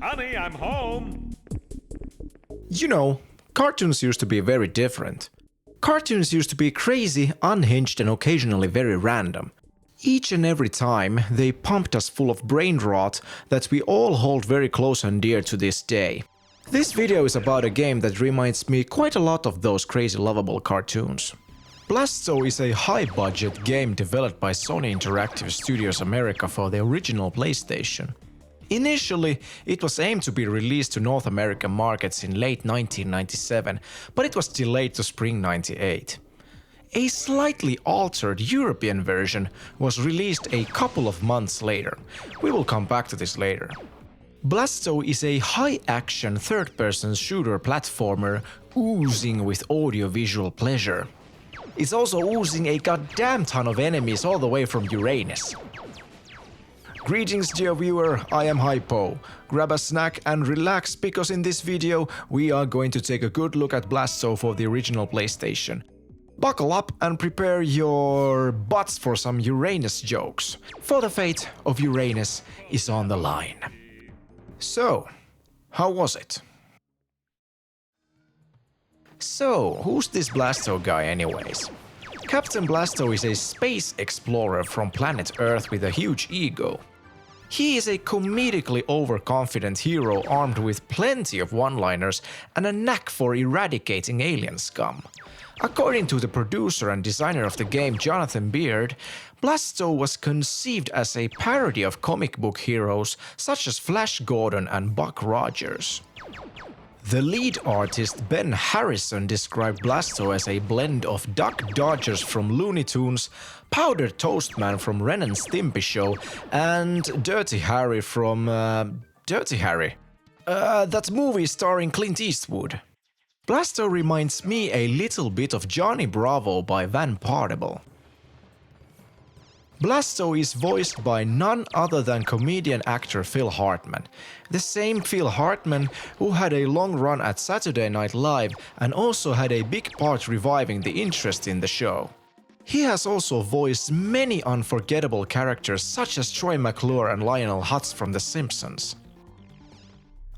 Honey, I'm home! You know, cartoons used to be very different. Cartoons used to be crazy, unhinged and occasionally very random. Each and every time, they pumped us full of brain rot that we all hold very close and dear to this day. This video is about a game that reminds me quite a lot of those crazy lovable cartoons. Blasto is a high-budget game developed by Sony Interactive Studios America for the original PlayStation. Initially, it was aimed to be released to North American markets in late 1997, but it was delayed to spring 98. A slightly altered European version was released a couple of months later. We will come back to this later. Blasto is a high-action third-person shooter platformer oozing with audio-visual pleasure. It's also oozing a goddamn ton of enemies all the way from Uranus. Greetings dear viewer, I am Hypo. Grab a snack and relax because in this video we are going to take a good look at Blasto for the original PlayStation. Buckle up and prepare your butts for some Uranus jokes, for the fate of Uranus is on the line. So, how was it? So, who's this Blasto guy anyways? Captain Blasto is a space explorer from planet Earth with a huge ego. He is a comedically overconfident hero armed with plenty of one-liners and a knack for eradicating alien scum. According to the producer and designer of the game, Jonathan Beard, Blasto was conceived as a parody of comic book heroes such as Flash Gordon and Buck Rogers. The lead artist Ben Harrison described Blasto as a blend of Duck Dodgers from Looney Tunes, Powdered Toast Man from Ren and Stimpy Show, and Dirty Harry from Dirty Harry. That movie starring Clint Eastwood. Blasto reminds me a little bit of Johnny Bravo by Van Partible. Blasto is voiced by none other than comedian actor Phil Hartman, the same Phil Hartman who had a long run at Saturday Night Live and also had a big part reviving the interest in the show. He has also voiced many unforgettable characters such as Troy McClure and Lionel Hutz from The Simpsons.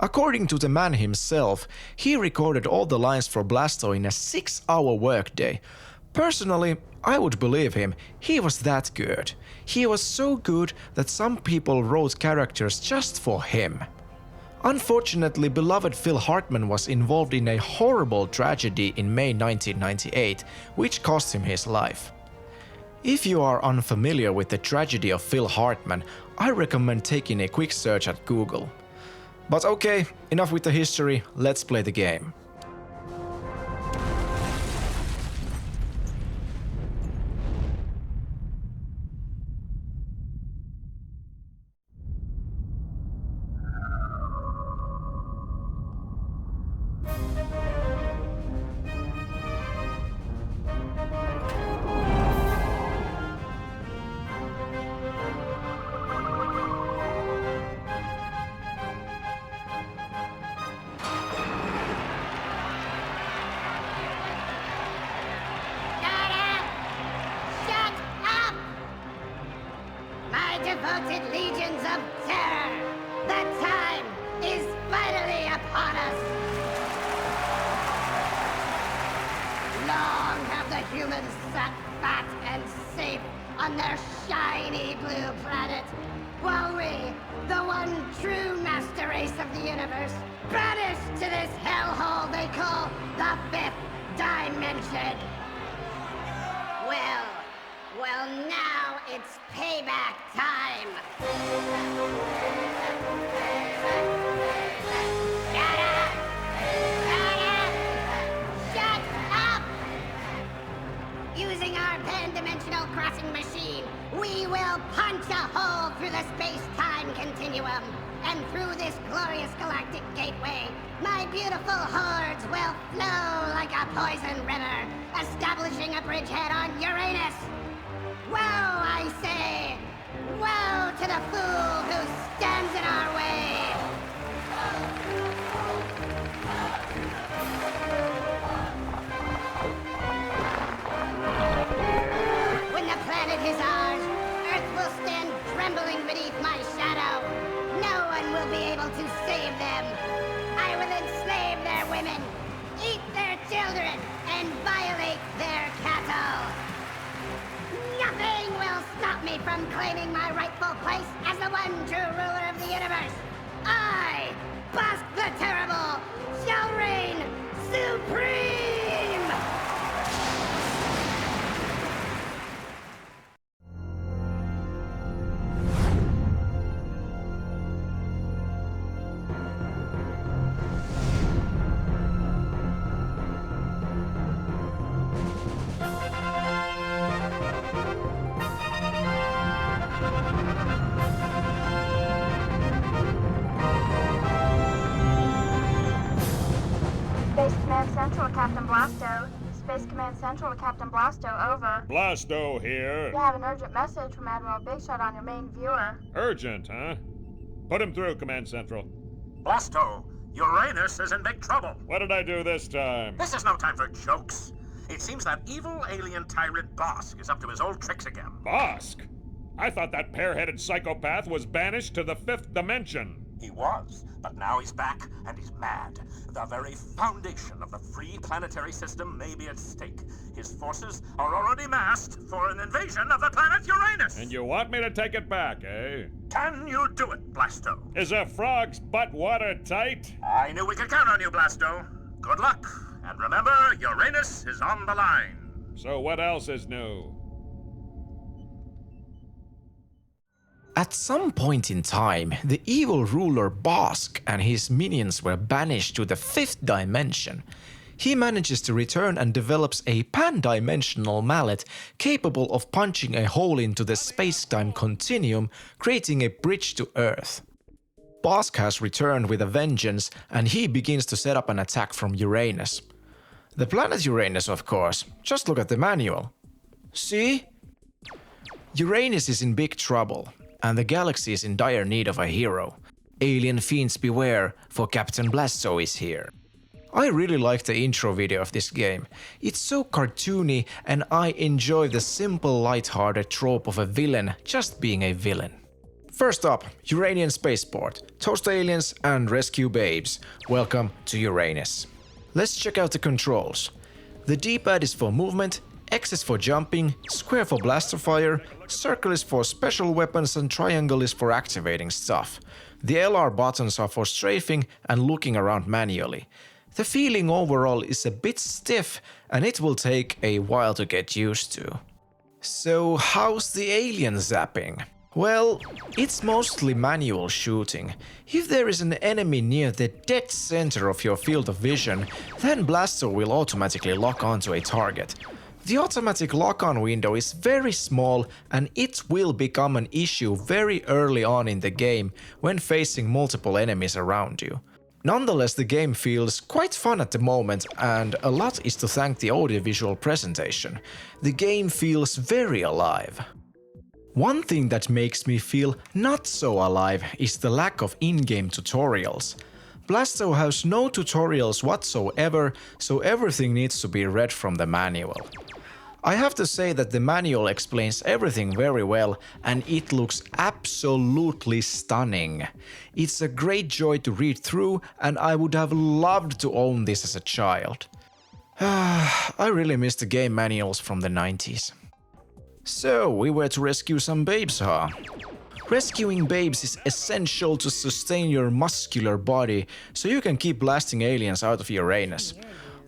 According to the man himself, he recorded all the lines for Blasto in a 6-hour workday. Personally, I would believe him, he was that good. He was so good that some people wrote characters just for him. Unfortunately, beloved Phil Hartman was involved in a horrible tragedy in May 1998, which cost him his life. If you are unfamiliar with the tragedy of Phil Hartman, I recommend taking a quick search at Google. But okay, enough with the history, let's play the game. Devoted legions of terror, the time is finally upon us. Long have the humans sat fat and safe on their shiny blue planet, while we, the one true master race of the universe, banished to this hellhole they call the fifth dimension. Well, now it's payback time. Shut up! Shut up! Shut up! Using our pan-dimensional crossing machine, we will punch a hole through the space-time continuum. And through this glorious galactic gateway, my beautiful hordes will flow like a poison river, establishing a bridgehead on Uranus. Woe, I say! Woe to the fool who stands in our way! When the planet is ours, Earth will stand trembling beneath my shadow. No one will be able to save them. I will enslave their women, eat their children, and violate their cattle. Nothing will stop me from claiming my rightful place as the one true ruler of the universe. I, Bosc the Terrible, shall reign supreme! Space Command Central, Captain Blasto. Space Command Central to Captain Blasto, over. Blasto here. You have an urgent message from Admiral Big Shot on your main viewer. Urgent, huh? Put him through, Command Central. Blasto, Uranus is in big trouble. What did I do this time? This is no time for jokes. It seems that evil alien tyrant Bosc is up to his old tricks again. Bosc? I thought that pear-headed psychopath was banished to the 5th dimension. He was, but now he's back and he's mad. The very foundation of the free planetary system may be at stake. His forces are already massed for an invasion of the planet Uranus. And you want me to take it back, eh? Can you do it, Blasto? Is a frog's butt watertight? I knew we could count on you, Blasto. Good luck. And remember, Uranus is on the line. So what else is new? At some point in time, the evil ruler Bosc and his minions were banished to the 5th dimension. He manages to return and develops a pan-dimensional mallet capable of punching a hole into the space-time continuum, creating a bridge to Earth. Bosc has returned with a vengeance, and he begins to set up an attack from Uranus. The planet Uranus, of course. Just look at the manual. See? Uranus is in big trouble, and the galaxy is in dire need of a hero. Alien fiends beware, for Captain Blasto is here. I really like the intro video of this game. It's so cartoony, and I enjoy the simple light-hearted trope of a villain just being a villain. First up, Uranian Spaceport. Toast aliens and rescue babes. Welcome to Uranus. Let's check out the controls. The D-pad is for movement, X is for jumping, square for blaster fire, circle is for special weapons, and triangle is for activating stuff. The LR buttons are for strafing and looking around manually. The feeling overall is a bit stiff, and it will take a while to get used to. So how's the alien zapping? Well, it's mostly manual shooting. If there is an enemy near the dead center of your field of vision, then Blasto will automatically lock onto a target. The automatic lock-on window is very small, and it will become an issue very early on in the game when facing multiple enemies around you. Nonetheless, the game feels quite fun at the moment, and a lot is to thank the audiovisual presentation. The game feels very alive. One thing that makes me feel not so alive is the lack of in-game tutorials. Blasto has no tutorials whatsoever, so everything needs to be read from the manual. I have to say that the manual explains everything very well, and it looks absolutely stunning. It's a great joy to read through, and I would have loved to own this as a child. I really miss the game manuals from the 90s. So, we were to rescue some babes, huh? Rescuing babes is essential to sustain your muscular body, so you can keep blasting aliens out of Uranus.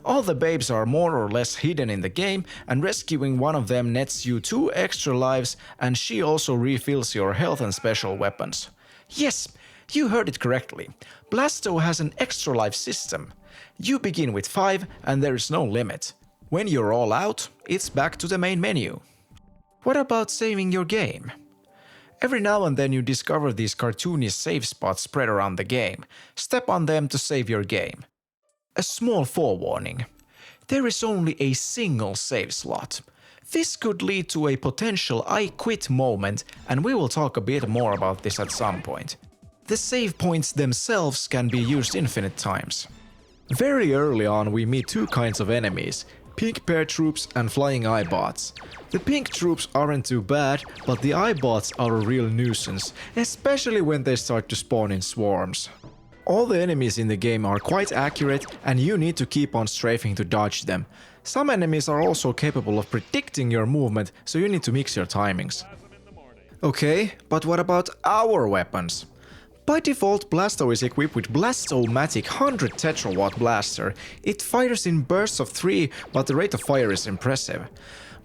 All the babes are more or less hidden in the game, and rescuing one of them nets you 2 extra lives, and she also refills your health and special weapons. Yes, you heard it correctly. Blasto has an extra life system. You begin with 5 and there is no limit. When you're all out, it's back to the main menu. What about saving your game? Every now and then you discover these cartoony save spots spread around the game. Step on them to save your game. A small forewarning. There is only a single save slot. This could lead to a potential I quit moment, and we will talk a bit more about this at some point. The save points themselves can be used infinite times. Very early on we meet 2 kinds of enemies. pink paratroops and flying iBots. The pink troops aren't too bad, but the iBots are a real nuisance, especially when they start to spawn in swarms. All the enemies in the game are quite accurate and you need to keep on strafing to dodge them. Some enemies are also capable of predicting your movement, so you need to mix your timings. Okay, but what about our weapons? By default, Blasto is equipped with Blasto-matic 100 tetrawatt blaster. It fires in bursts of 3, but the rate of fire is impressive.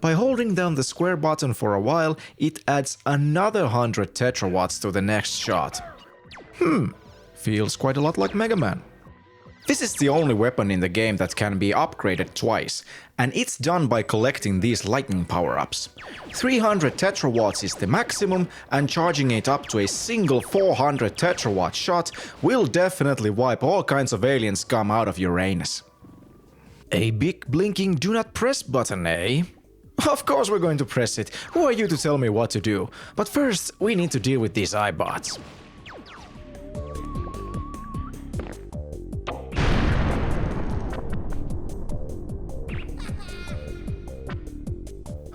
By holding down the square button for a while, it adds another 100 tetrawatts to the next shot. Feels quite a lot like Mega Man. This is the only weapon in the game that can be upgraded twice, and it's done by collecting these lightning power-ups. 300 tetrawatts is the maximum, and charging it up to a single 400 tetrawatt shot will definitely wipe all kinds of alien scum out of Uranus. A big blinking do not press button, eh? Of course we're going to press it. Who are you to tell me what to do? But first, we need to deal with these iBots.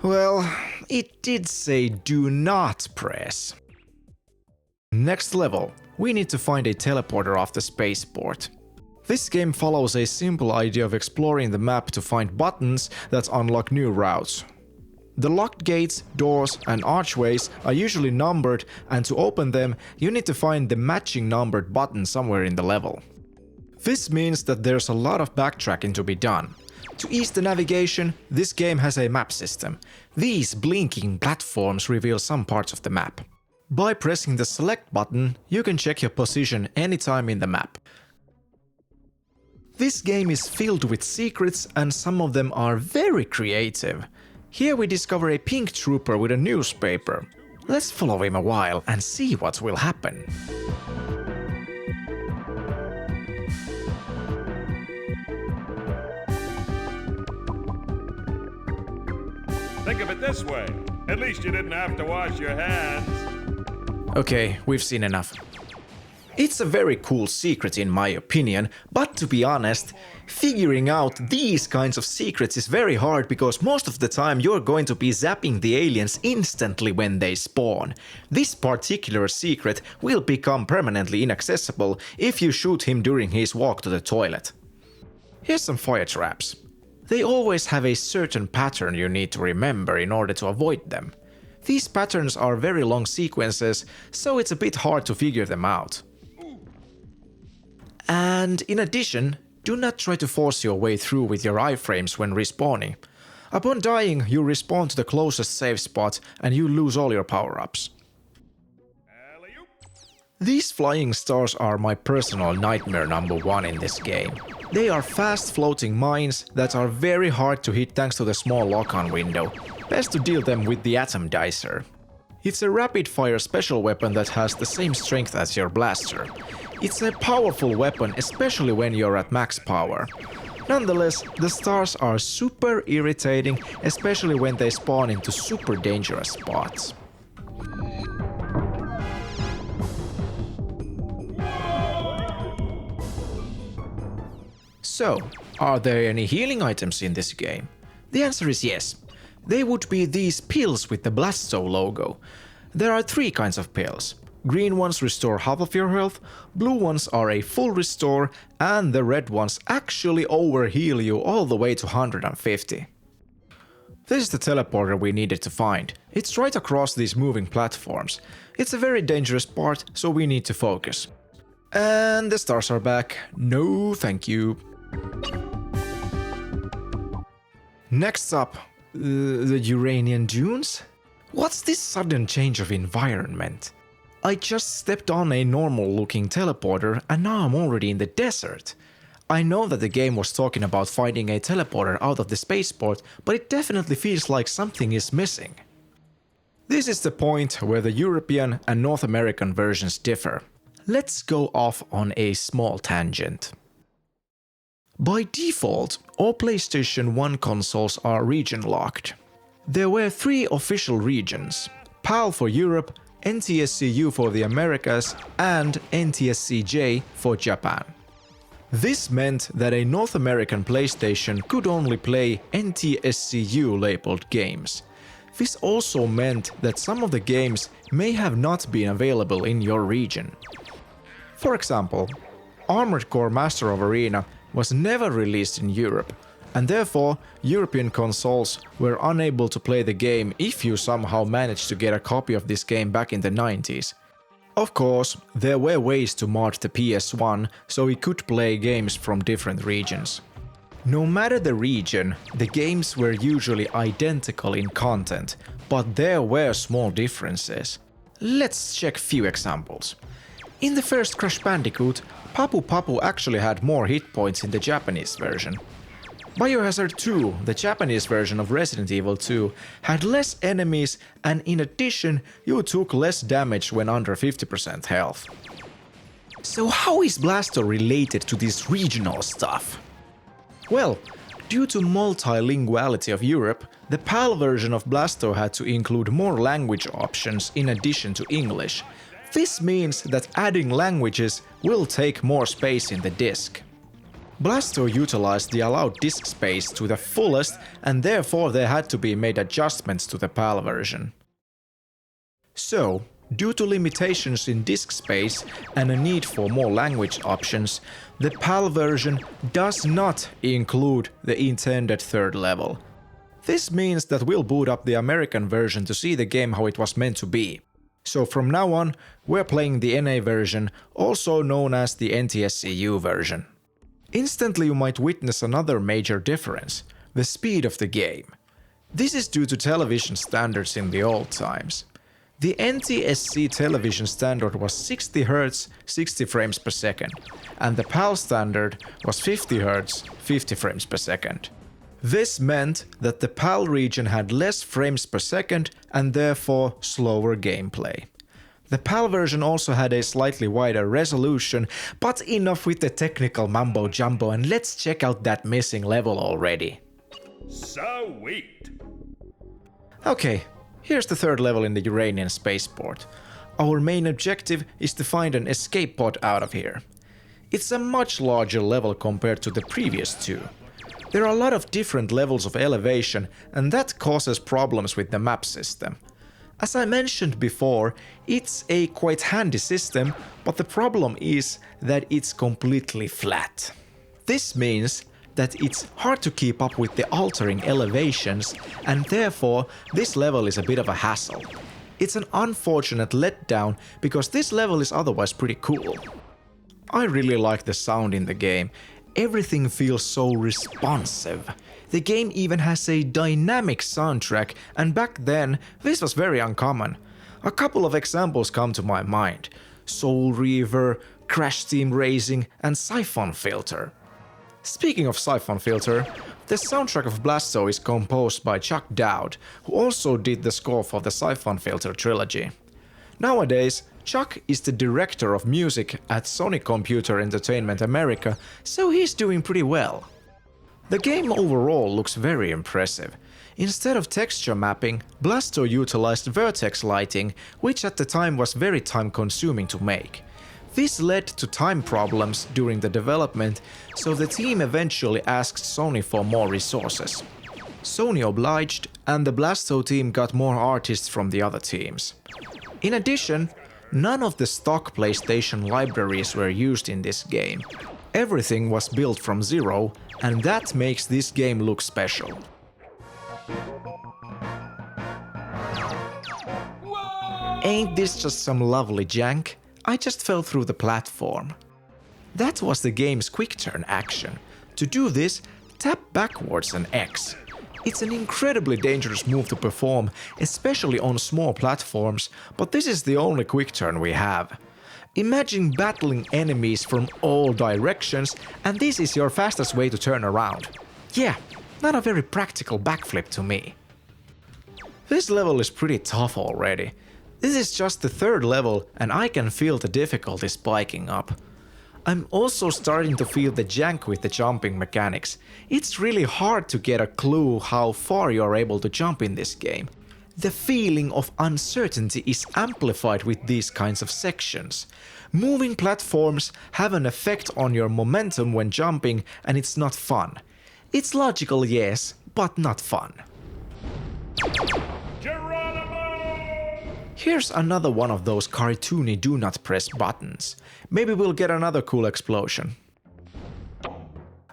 Well, it did say do not press. Next level, we need to find a teleporter off the spaceport. This game follows a simple idea of exploring the map to find buttons that unlock new routes. The locked gates, doors, and archways are usually numbered, and to open them, you need to find the matching numbered button somewhere in the level. This means that there's a lot of backtracking to be done. To ease the navigation, this game has a map system. These blinking platforms reveal some parts of the map. By pressing the select button, you can check your position anytime in the map. This game is filled with secrets and some of them are very creative. Here we discover a pink trooper with a newspaper. Let's follow him a while and see what will happen. Think of it this way. At least you didn't have to wash your hands. Okay, we've seen enough. It's a very cool secret in my opinion, but to be honest, figuring out these kinds of secrets is very hard because most of the time you're going to be zapping the aliens instantly when they spawn. This particular secret will become permanently inaccessible if you shoot him during his walk to the toilet. Here's some fire traps. They always have a certain pattern you need to remember in order to avoid them. These patterns are very long sequences, so it's a bit hard to figure them out. And in addition, do not try to force your way through with your iframes when respawning. Upon dying, you respawn to the closest safe spot and you lose all your power-ups. These flying stars are my personal nightmare number 1 in this game. They are fast floating mines that are very hard to hit thanks to the small lock-on window. Best to deal them with the atom dicer. It's a rapid-fire special weapon that has the same strength as your blaster. It's a powerful weapon, especially when you're at max power. Nonetheless, the stars are super irritating, especially when they spawn into super dangerous spots. So, are there any healing items in this game? The answer is yes. They would be these pills with the Blasto logo. There are 3 kinds of pills. Green ones restore half of your health, blue ones are a full restore, and the red ones actually overheal you all the way to 150. This is the teleporter we needed to find. It's right across these moving platforms. It's a very dangerous part, so we need to focus. And the stars are back. No, thank you. Next up, the Uranian Dunes? What's this sudden change of environment? I just stepped on a normal looking teleporter and now I'm already in the desert. I know that the game was talking about finding a teleporter out of the spaceport, but it definitely feels like something is missing. This is the point where the European and North American versions differ. Let's go off on a small tangent. By default, all PlayStation 1 consoles are region locked. There were 3 official regions: PAL for Europe, NTSC-U for the Americas, and NTSC-J for Japan. This meant that a North American PlayStation could only play NTSCU labeled games. This also meant that some of the games may have not been available in your region. For example, Armored Core Master of Arena was never released in Europe, and therefore European consoles were unable to play the game if you somehow managed to get a copy of this game back in the 90s. Of course, there were ways to mod the PS1 so we could play games from different regions. No matter the region, the games were usually identical in content, but there were small differences. Let's check few examples. In the first Crash Bandicoot, Papu Papu actually had more hit points in the Japanese version. Biohazard 2, the Japanese version of Resident Evil 2, had less enemies, and in addition, you took less damage when under 50% health. So how is Blasto related to this regional stuff? Well, due to multilinguality of Europe, the PAL version of Blasto had to include more language options in addition to English. This means that adding languages will take more space in the disc. Blasto utilized the allowed disk space to the fullest, and therefore there had to be made adjustments to the PAL version. So, due to limitations in disk space and a need for more language options, the PAL version does not include the intended third level. This means that we'll boot up the American version to see the game how it was meant to be. So from now on, we're playing the NA version, also known as the NTSCU version. Instantly you might witness another major difference: the speed of the game. This is due to television standards in the old times. The NTSC television standard was 60 Hz 60 frames per second, and the PAL standard was 50 Hz 50 frames per second. This meant that the PAL region had less frames per second and therefore slower gameplay. The PAL version also had a slightly wider resolution, but enough with the technical mumbo jumbo and let's check out that missing level already. Sweet! Okay, here's the third level in the Uranian Spaceport. Our main objective is to find an escape pod out of here. It's a much larger level compared to the previous two. There are a lot of different levels of elevation, and that causes problems with the map system. As I mentioned before, it's a quite handy system, but the problem is that it's completely flat. This means that it's hard to keep up with the altering elevations, and therefore this level is a bit of a hassle. It's an unfortunate letdown because this level is otherwise pretty cool. I really like the sound in the game. Everything feels so responsive. The game even has a dynamic soundtrack, and back then this was very uncommon. A couple of examples come to my mind: Soul Reaver, Crash Team Racing, and Siphon Filter. Speaking of Siphon Filter, the soundtrack of Blasto is composed by Chuck Dowd, who also did the score for the Siphon Filter trilogy. Nowadays, Chuck is the director of music at Sony Computer Entertainment America, so he's doing pretty well. The game overall looks very impressive. Instead of texture mapping, Blasto utilized vertex lighting, which at the time was very time-consuming to make. This led to time problems during the development, so the team eventually asked Sony for more resources. Sony obliged, and the Blasto team got more artists from the other teams. In addition, none of the stock PlayStation libraries were used in this game. Everything was built from zero, and that makes this game look special. Ain't this just some lovely jank? I just fell through the platform. That was the game's quick turn action. To do this, tap backwards and X. It's an incredibly dangerous move to perform, especially on small platforms, but this is the only quick turn we have. Imagine battling enemies from all directions, and this is your fastest way to turn around. Yeah, not a very practical backflip to me. This level is pretty tough already. This is just the third level, and I can feel the difficulty spiking up. I'm also starting to feel the jank with the jumping mechanics. It's really hard to get a clue how far you're able to jump in this game. The feeling of uncertainty is amplified with these kinds of sections. Moving platforms have an effect on your momentum when jumping, and it's not fun. It's logical, yes, but not fun. Here's another one of those cartoony do not press buttons. Maybe we'll get another cool explosion.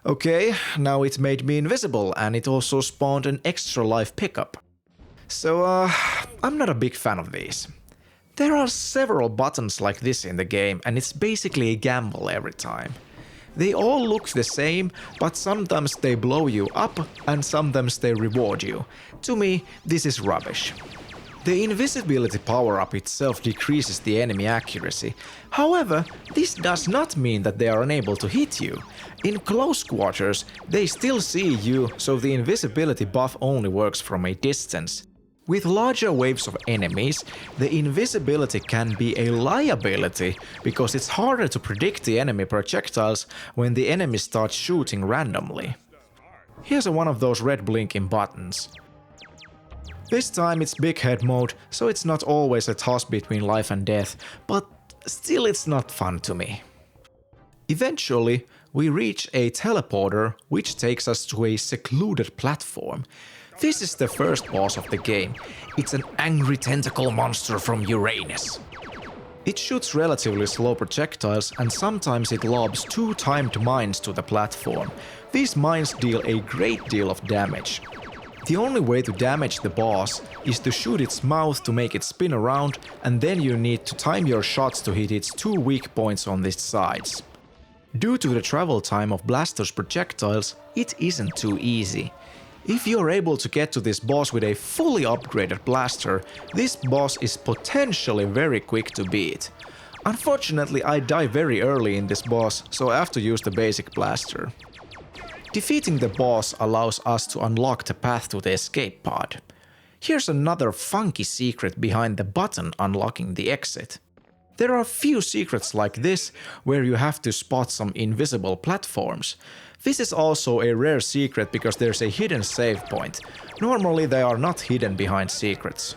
Okay, now it made me invisible, and it also spawned an extra life pickup. So, I'm not a big fan of these. There are several buttons like this in the game, and it's basically a gamble every time. They all look the same, but sometimes they blow you up, and sometimes they reward you. To me, this is rubbish. The invisibility power-up itself decreases the enemy accuracy. However, this does not mean that they are unable to hit you. In close quarters, they still see you, so the invisibility buff only works from a distance. With larger waves of enemies, the invisibility can be a liability because it's harder to predict the enemy projectiles when the enemy starts shooting randomly. Here's one of those red blinking buttons. This time it's big head mode, so it's not always a toss between life and death, but still it's not fun to me. Eventually, we reach a teleporter which takes us to a secluded platform. This is the first boss of the game. It's an angry tentacle monster from Uranus. It shoots relatively slow projectiles, and sometimes it lobs 2 timed mines to the platform. These mines deal a great deal of damage. The only way to damage the boss is to shoot its mouth to make it spin around, and then you need to time your shots to hit its 2 weak points on its sides. Due to the travel time of Blasto's projectiles, it isn't too easy. If you're able to get to this boss with a fully upgraded blaster, this boss is potentially very quick to beat. Unfortunately, I die very early in this boss, so I have to use the basic blaster. Defeating the boss allows us to unlock the path to the escape pod. Here's another funky secret behind the button unlocking the exit. There are few secrets like this where you have to spot some invisible platforms. This is also a rare secret because there's a hidden save point. Normally they are not hidden behind secrets.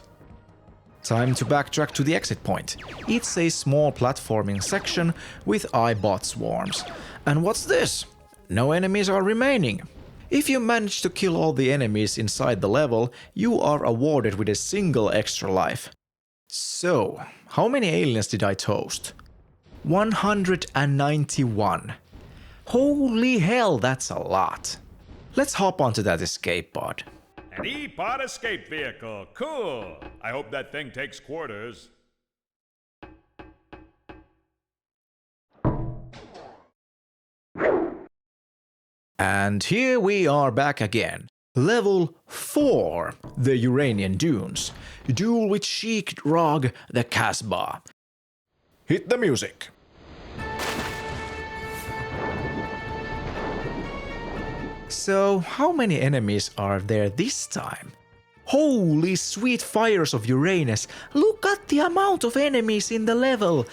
Time to backtrack to the exit point. It's a small platforming section with eyebot swarms. And what's this? No enemies are remaining. If you manage to kill all the enemies inside the level, you are awarded with a single extra life. So, how many aliens did I toast? 191. Holy hell, that's a lot. Let's hop onto that escape pod. An E-Pod escape vehicle. Cool. I hope that thing takes quarters. And here we are back again. Level 4, the Uranian Dunes. Duel with Sheik Drog, the Casbah. Hit the music. So, how many enemies are there this time? Holy sweet fires of Uranus, look at the amount of enemies in the level!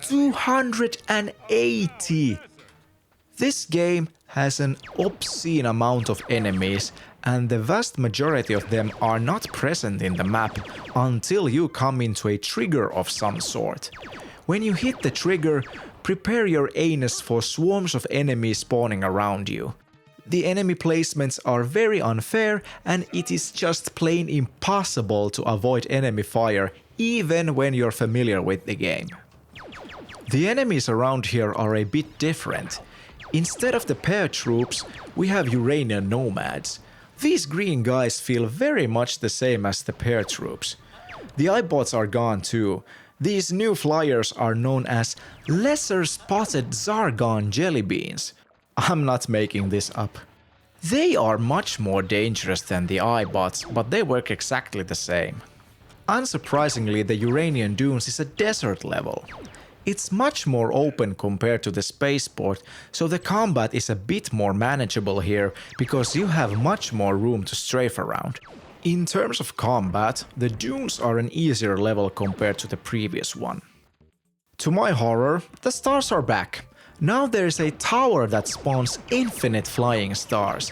280! This game has an obscene amount of enemies, and the vast majority of them are not present in the map until you come into a trigger of some sort. When you hit the trigger, prepare your anus for swarms of enemies spawning around you. The enemy placements are very unfair, and it is just plain impossible to avoid enemy fire even when you're familiar with the game. The enemies around here are a bit different. Instead of the paratroops, we have Uranian nomads. These green guys feel very much the same as the paratroops. The eyebots are gone too. These new flyers are known as lesser spotted Zargon jelly beans. I'm not making this up. They are much more dangerous than the eyebots, but they work exactly the same. Unsurprisingly, the Uranian Dunes is a desert level. It's much more open compared to the spaceport, so the combat is a bit more manageable here because you have much more room to strafe around. In terms of combat, the Dunes are an easier level compared to the previous one. To my horror, the stars are back. Now there is a tower that spawns infinite flying stars.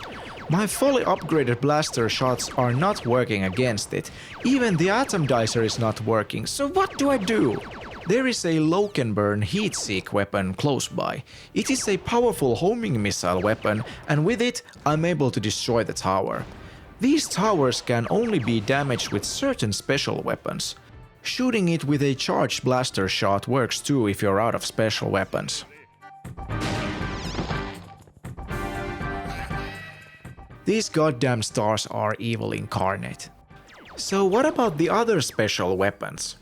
My fully upgraded blaster shots are not working against it. Even the atomizer is not working, so what do I do? There is a Lokenburn heat-seek weapon close by. It is a powerful homing missile weapon, and with it, I'm able to destroy the tower. These towers can only be damaged with certain special weapons. Shooting it with a charged blaster shot works too if you're out of special weapons. These goddamn stars are evil incarnate. So what about the other special weapons?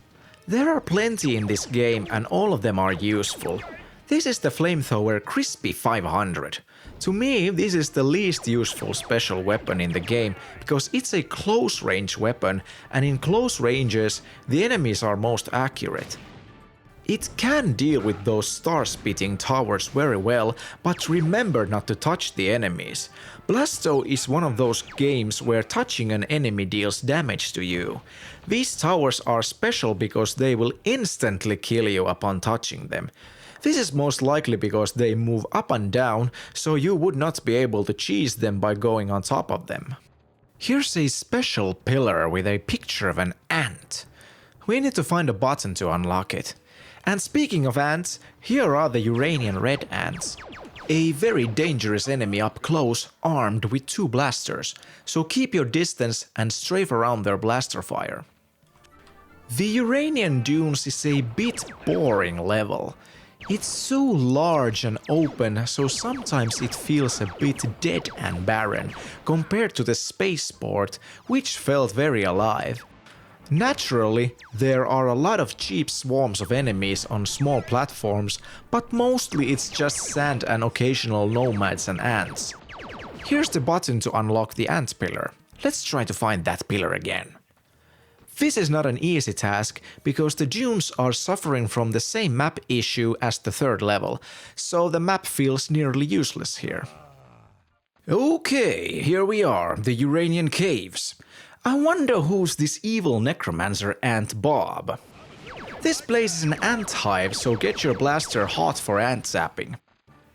There are plenty in this game and all of them are useful. This is the flamethrower Crispy 500. To me, this is the least useful special weapon in the game because it's a close range weapon, and in close ranges, the enemies are most accurate. It can deal with those star-spitting towers very well, but remember not to touch the enemies. Blasto is one of those games where touching an enemy deals damage to you. These towers are special because they will instantly kill you upon touching them. This is most likely because they move up and down, so you would not be able to cheese them by going on top of them. Here's a special pillar with a picture of an ant. We need to find a button to unlock it. And speaking of ants, here are the Uranian red ants. A very dangerous enemy up close, armed with 2 blasters, so keep your distance and strafe around their blaster fire. The Uranian Dunes is a bit boring level. It's so large and open, so sometimes it feels a bit dead and barren, compared to the spaceport, which felt very alive. Naturally, there are a lot of cheap swarms of enemies on small platforms, but mostly it's just sand and occasional nomads and ants. Here's the button to unlock the ant pillar. Let's try to find that pillar again. This is not an easy task, because the dunes are suffering from the same map issue as the 3rd level, so the map feels nearly useless here. Okay, here we are, the Uranian caves. I wonder who's this evil necromancer Ant Bob. This place is an ant hive, so get your blaster hot for ant zapping.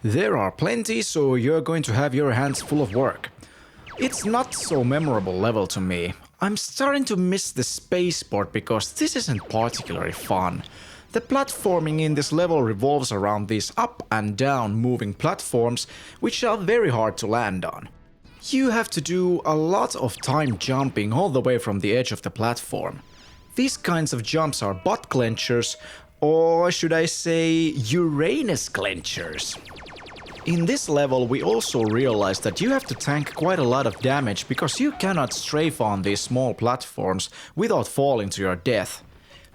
There are plenty, so you're going to have your hands full of work. It's not so memorable level to me. I'm starting to miss the spaceport because this isn't particularly fun. The platforming in this level revolves around these up and down moving platforms, which are very hard to land on. You have to do a lot of time jumping all the way from the edge of the platform. These kinds of jumps are butt clenchers, or should I say Uranus clenchers. In this level we also realize that you have to tank quite a lot of damage because you cannot strafe on these small platforms without falling to your death.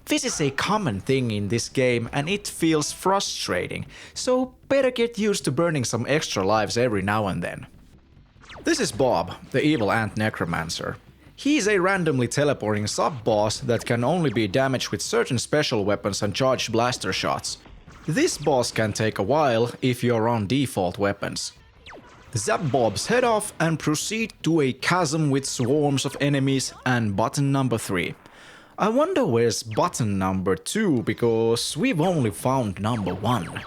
This is a common thing in this game and it feels frustrating, so better get used to burning some extra lives every now and then. This is Bob, the evil ant necromancer. He's a randomly teleporting sub-boss that can only be damaged with certain special weapons and charged blaster shots. This boss can take a while if you're on default weapons. Zap Bob's head off and proceed to a chasm with swarms of enemies and button number 3. I wonder where's button number 2 because we've only found number 1.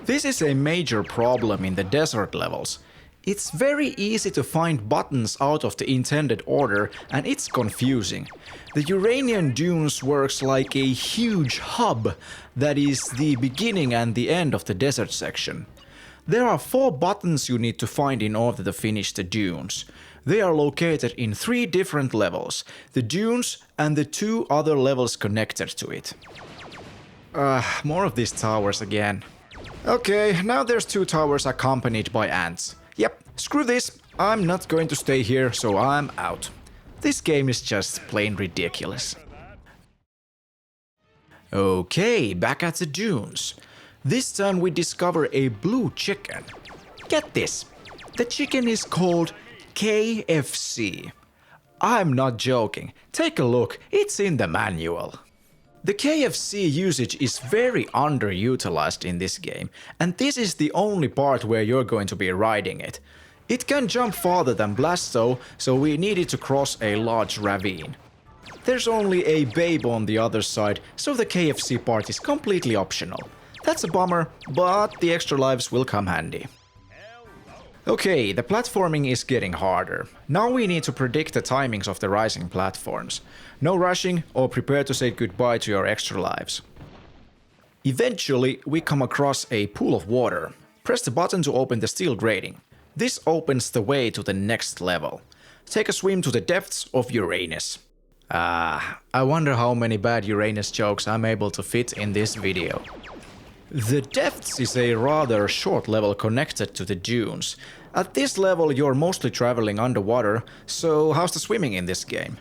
This is a major problem in the desert levels. It's very easy to find buttons out of the intended order and it's confusing. The Uranian Dunes works like a huge hub that is the beginning and the end of the desert section. There are 4 buttons you need to find in order to finish the dunes. They are located in 3 different levels, the dunes and the 2 other levels connected to it. More of these towers again. Okay, now there's 2 towers accompanied by ants. Yep, screw this, I'm not going to stay here, so I'm out. This game is just plain ridiculous. Okay, back at the dunes. This time we discover a blue chicken. Get this, the chicken is called KFC. I'm not joking, take a look, it's in the manual. The KFC usage is very underutilized in this game, and this is the only part where you're going to be riding it. It can jump farther than Blasto, so we needed to cross a large ravine. There's only a babe on the other side, so the KFC part is completely optional. That's a bummer, but the extra lives will come handy. Okay, the platforming is getting harder. Now we need to predict the timings of the rising platforms. No rushing or prepare to say goodbye to your extra lives. Eventually, we come across a pool of water. Press the button to open the steel grating. This opens the way to the next level. Take a swim to the depths of Uranus. I wonder how many bad Uranus jokes I'm able to fit in this video. The depths is a rather short level connected to the dunes. At this level you're mostly traveling underwater, so how's the swimming in this game?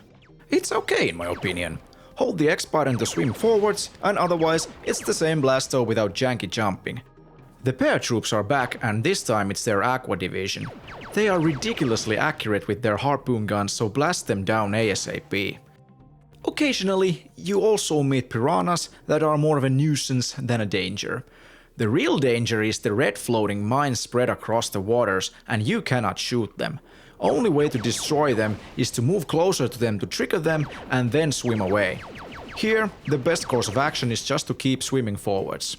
It's okay in my opinion. Hold the X button to swim forwards, and otherwise it's the same Blasto without janky jumping. The paratroops are back, and this time it's their Aqua division. They are ridiculously accurate with their harpoon guns, so blast them down ASAP. Occasionally, you also meet piranhas that are more of a nuisance than a danger. The real danger is the red floating mines spread across the waters, and you cannot shoot them. Only way to destroy them is to move closer to them to trigger them and then swim away. Here, the best course of action is just to keep swimming forwards.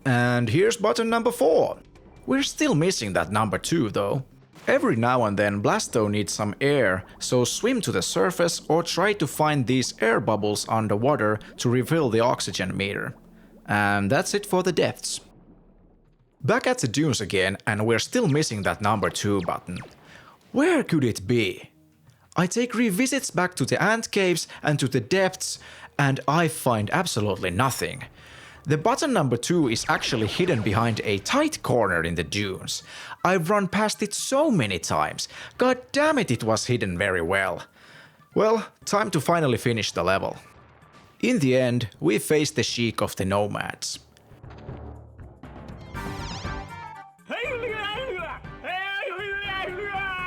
And here's button number 4. We're still missing that number 2 though. Every now and then Blasto needs some air, so swim to the surface or try to find these air bubbles underwater to refill the oxygen meter. And that's it for the depths. Back at the dunes again, and we're still missing that number 2 button. Where could it be? I take revisits back to the ant caves and to the depths, and I find absolutely nothing. The button number 2 is actually hidden behind a tight corner in the dunes. I've run past it so many times. God damn it, it was hidden very well. Well, time to finally finish the level. In the end, we face the Sheik of the Nomads.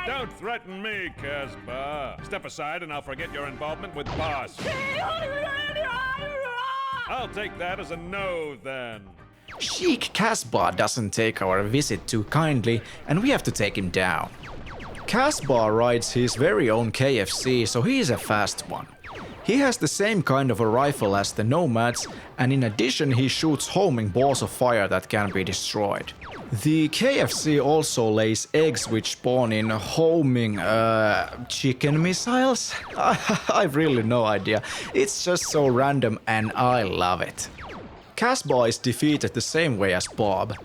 Don't threaten me, Casbah. Step aside and I'll forget your involvement with Bosc. I'll take that as a no, then. Sheik Casbah doesn't take our visit too kindly, and we have to take him down. Casbah rides his very own KFC, so he is a fast one. He has the same kind of a rifle as the Nomads, and in addition he shoots homing balls of fire that can be destroyed. The KFC also lays eggs which spawn in homing chicken missiles? I've really no idea. It's just so random and I love it. Casbah is defeated the same way as Bob.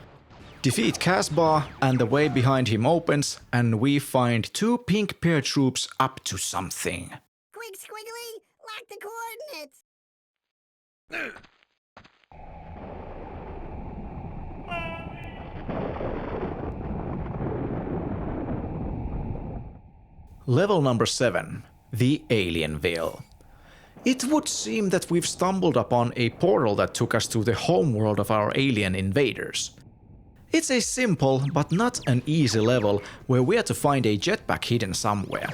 Defeat Casbah and the way behind him opens and we find 2 pink paratroops up to something. Quick, Squiggly! Lock the coordinates! Level number 7. The Alienville. It would seem that we've stumbled upon a portal that took us to the homeworld of our alien invaders. It's a simple but not an easy level where we have to find a jetpack hidden somewhere.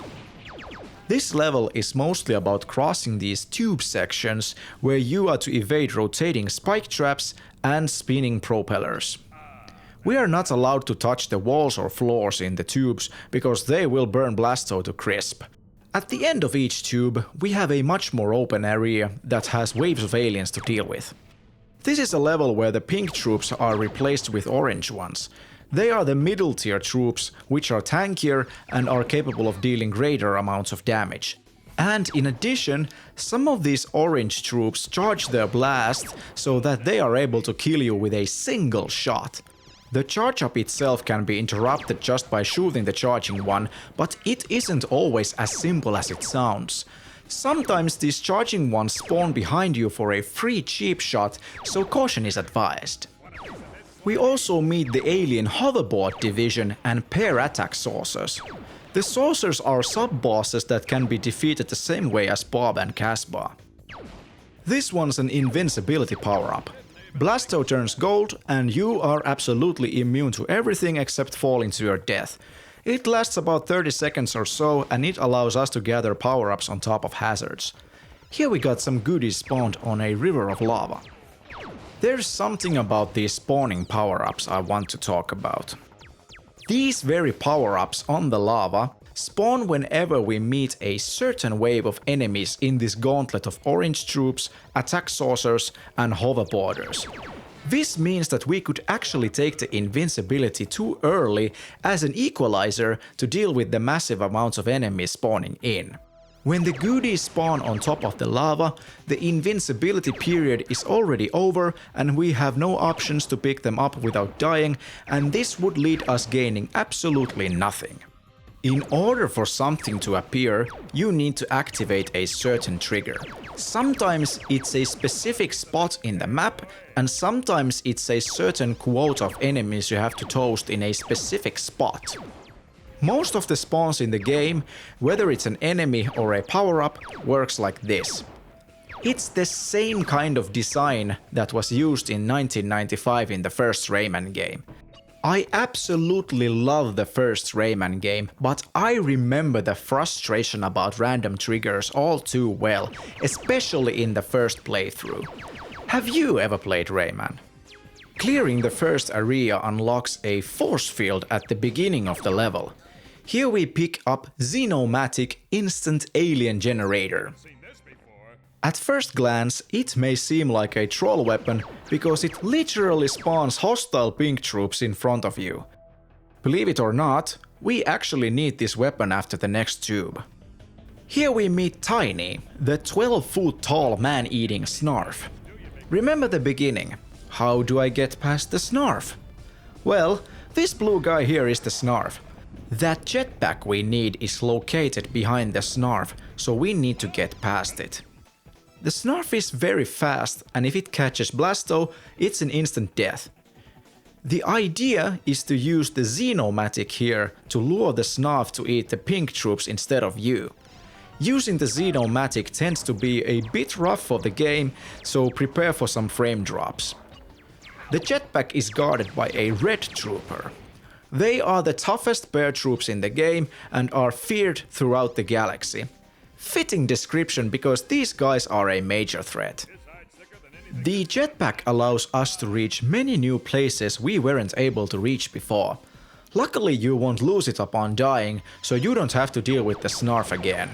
This level is mostly about crossing these tube sections where you are to evade rotating spike traps and spinning propellers. We are not allowed to touch the walls or floors in the tubes because they will burn Blasto to crisp. At the end of each tube, we have a much more open area that has waves of aliens to deal with. This is a level where the pink troops are replaced with orange ones. They are the middle tier troops, which are tankier and are capable of dealing greater amounts of damage. And in addition, some of these orange troops charge their blast so that they are able to kill you with a single shot. The charge up itself can be interrupted just by shooting the charging one, but it isn't always as simple as it sounds. Sometimes these charging ones spawn behind you for a free cheap shot, so caution is advised. We also meet the alien hoverboard division and pair attack saucers. The saucers are sub-bosses that can be defeated the same way as Bob and Casbah. This one's an invincibility power-up. Blasto turns gold and you are absolutely immune to everything except falling to your death. It lasts about 30 seconds or so and it allows us to gather power-ups on top of hazards. Here we got some goodies spawned on a river of lava. There's something about these spawning power-ups I want to talk about. These very power-ups on the lava spawn whenever we meet a certain wave of enemies in this gauntlet of orange troops, attack saucers and hoverboarders. This means that we could actually take the invincibility too early as an equalizer to deal with the massive amounts of enemies spawning in. When the goodies spawn on top of the lava, the invincibility period is already over and we have no options to pick them up without dying, and this would lead us gaining absolutely nothing. In order for something to appear, you need to activate a certain trigger. Sometimes it's a specific spot in the map, and sometimes it's a certain quota of enemies you have to toast in a specific spot. Most of the spawns in the game, whether it's an enemy or a power-up, works like this. It's the same kind of design that was used in 1995 in the first Rayman game. I absolutely love the first Rayman game, but I remember the frustration about random triggers all too well, especially in the first playthrough. Have you ever played Rayman? Clearing the first area unlocks a force field at the beginning of the level. Here we pick up Xenomatic Instant Alien Generator. At first glance, it may seem like a troll weapon because it literally spawns hostile pink troops in front of you. Believe it or not, we actually need this weapon after the next tube. Here we meet Tiny, the 12-foot tall man-eating Snarf. Remember the beginning. How do I get past the Snarf? Well, this blue guy here is the Snarf. That jetpack we need is located behind the Snarf, so we need to get past it. The Snarf is very fast, and if it catches Blasto, it's an instant death. The idea is to use the Xenomatic here to lure the Snarf to eat the pink troops instead of you. Using the Xenomatic tends to be a bit rough for the game, so prepare for some frame drops. The jetpack is guarded by a red trooper. They are the toughest bear troops in the game and are feared throughout the galaxy. Fitting description because these guys are a major threat. The jetpack allows us to reach many new places we weren't able to reach before. Luckily you won't lose it upon dying, so you don't have to deal with the Snarf again.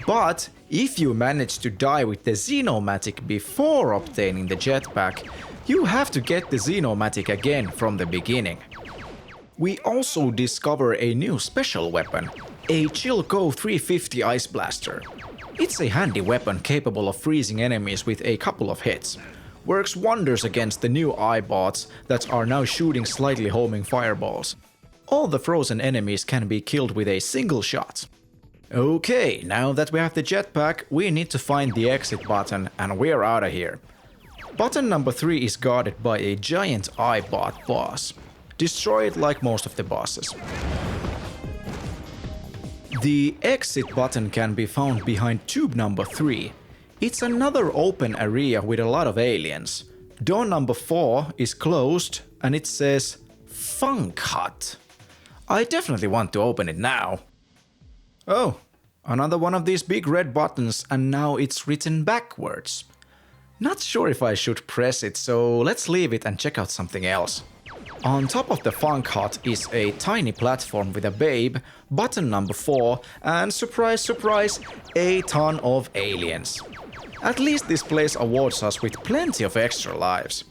But if you manage to die with the Xenomatic before obtaining the jetpack, you have to get the Xenomatic again from the beginning. We also discover a new special weapon, a Chilco 350 Ice Blaster. It's a handy weapon capable of freezing enemies with a couple of hits. Works wonders against the new iBots that are now shooting slightly homing fireballs. All the frozen enemies can be killed with a single shot. Okay, now that we have the jetpack, we need to find the exit button and we're out of here. Button number 3 is guarded by a giant iBot boss. Destroy it like most of the bosses. The exit button can be found behind tube number 3. It's another open area with a lot of aliens. Door number 4 is closed and it says Funk Hut. I definitely want to open it now. Oh, another one of these big red buttons and now it's written backwards. Not sure if I should press it, so let's leave it and check out something else. On top of the Funk Hut is a tiny platform with a babe, button number 4, and surprise surprise, a ton of aliens. At least this place awards us with plenty of extra lives.